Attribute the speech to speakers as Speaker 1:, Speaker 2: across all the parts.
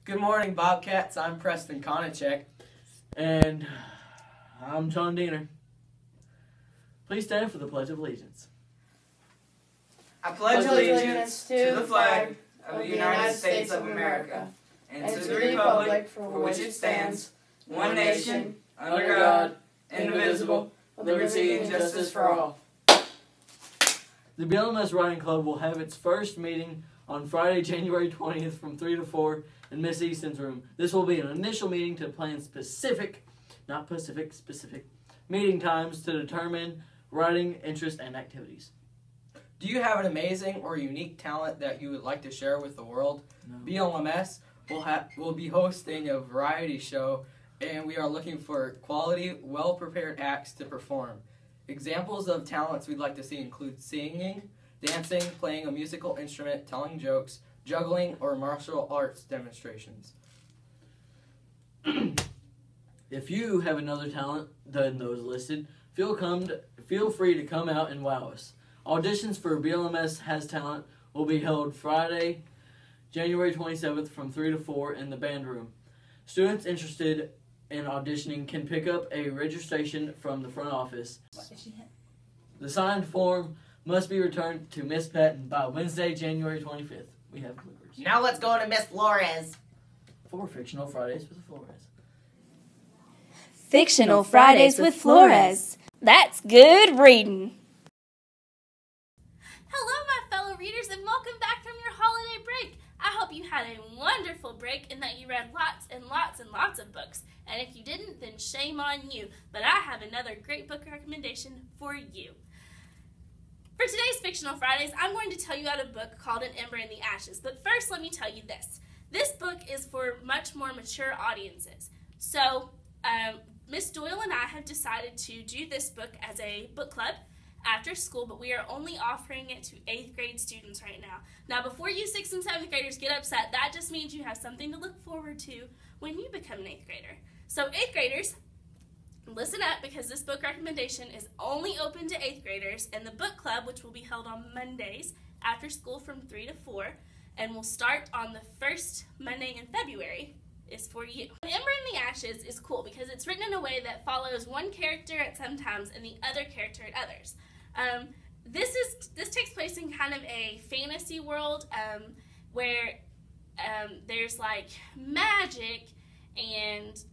Speaker 1: Good morning, Bobcats. I'm Preston Konachek.
Speaker 2: And I'm John Diener. Please stand for the Pledge of Allegiance.
Speaker 3: I pledge allegiance to the flag of the United States of America and to the republic for which it stands, one nation, under God, indivisible, with liberty and justice for all.
Speaker 2: The BLMS Writing Club will have its first meeting on Friday, January 20th from 3 to 4 in Miss Easton's room. This will be an initial meeting to plan specific meeting times to determine writing interest and activities.
Speaker 1: Do you have an amazing or unique talent that you would like to share with the world?
Speaker 2: No.
Speaker 1: BLMS will be hosting a variety show, and we are looking for quality, well-prepared acts to perform. Examples of talents we'd like to see include singing, dancing, playing a musical instrument, telling jokes, juggling, or martial arts demonstrations.
Speaker 2: If you have another talent than those listed, feel free to come out and wow us. Auditions for BLMS Has Talent will be held Friday, January 27th from 3 to 4 in the band room. Students interested in auditioning can pick up a registration from the front office. The signed form must be returned to Miss Patton by Wednesday, January 25th. We have clippers.
Speaker 4: Now let's go to Miss Flores.
Speaker 2: 4 Fictional Fridays with Flores.
Speaker 5: Fictional Fridays with Flores. That's good reading.
Speaker 6: Hello, my fellow readers, and welcome back from your holiday break. I hope you had a wonderful break and that you read lots and lots and lots of books. And if you didn't, then shame on you. But I have another great book recommendation for you. For today's Fictional Fridays, I'm going to tell you about a book called An Ember in the Ashes. But first, let me tell you this. This book is for much more mature audiences. So, Miss Doyle and I have decided to do this book as a book club after school, but we are only offering it to 8th grade students right now. Now, before you 6th and 7th graders get upset, that just means you have something to look forward to when you become an 8th grader. So 8th graders, listen up, because this book recommendation is only open to 8th graders, and the book club, which will be held on Mondays after school from 3 to 4, and will start on the first Monday in February, is for you. An Ember in the Ashes is cool because it's written in a way that follows one character at some times and the other character at others. This takes place in kind of a fantasy world where there's like magic and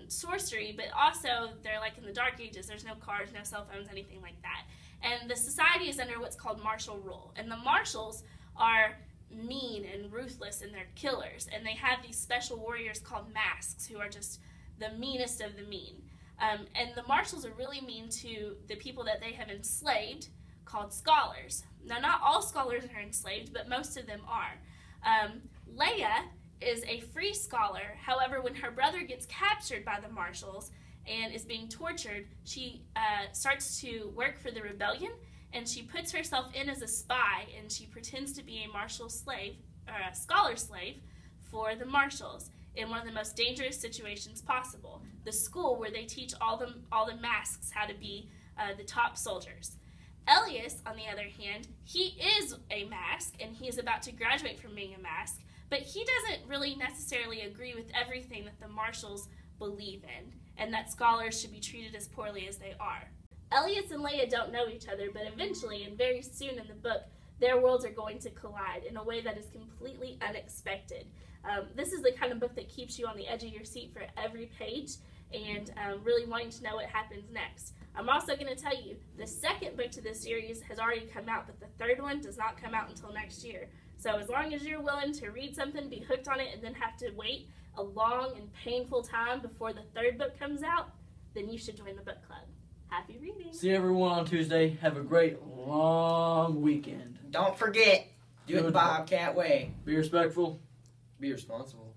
Speaker 6: sorcery, but also they're like in the Dark Ages. There's no cars, no cell phones, anything like that. And the society is under what's called martial rule. And the marshals are mean and ruthless, and they're killers. And they have these special warriors called masks who are just the meanest of the mean. And the marshals are really mean to the people that they have enslaved, called scholars. Now, not all scholars are enslaved, but most of them are. Leia is a free scholar. However, when her brother gets captured by the marshals and is being tortured, she starts to work for the rebellion, and she puts herself in as a spy, and she pretends to be a marshal slave, or a scholar slave, for the marshals in one of the most dangerous situations possible, the school where they teach all the masks how to be the top soldiers. Elias, on the other hand, he is a mask, and he is about to graduate from being a mask, but he doesn't really necessarily agree with everything that the marshals believe in, and that scholars should be treated as poorly as they are. Elias and Leia don't know each other, but eventually, and very soon in the book, their worlds are going to collide in a way that is completely unexpected. This is the kind of book that keeps you on the edge of your seat for every page and really wanting to know what happens next. I'm also going to tell you, the second book to this series has already come out, but the third one does not come out until next year. So as long as you're willing to read something, be hooked on it, and then have to wait a long and painful time before the third book comes out, then you should join the book club. Happy reading.
Speaker 2: See everyone on Tuesday. Have a great long weekend.
Speaker 4: Don't forget, do it the Bobcat way.
Speaker 2: Be respectful.
Speaker 1: Be responsible.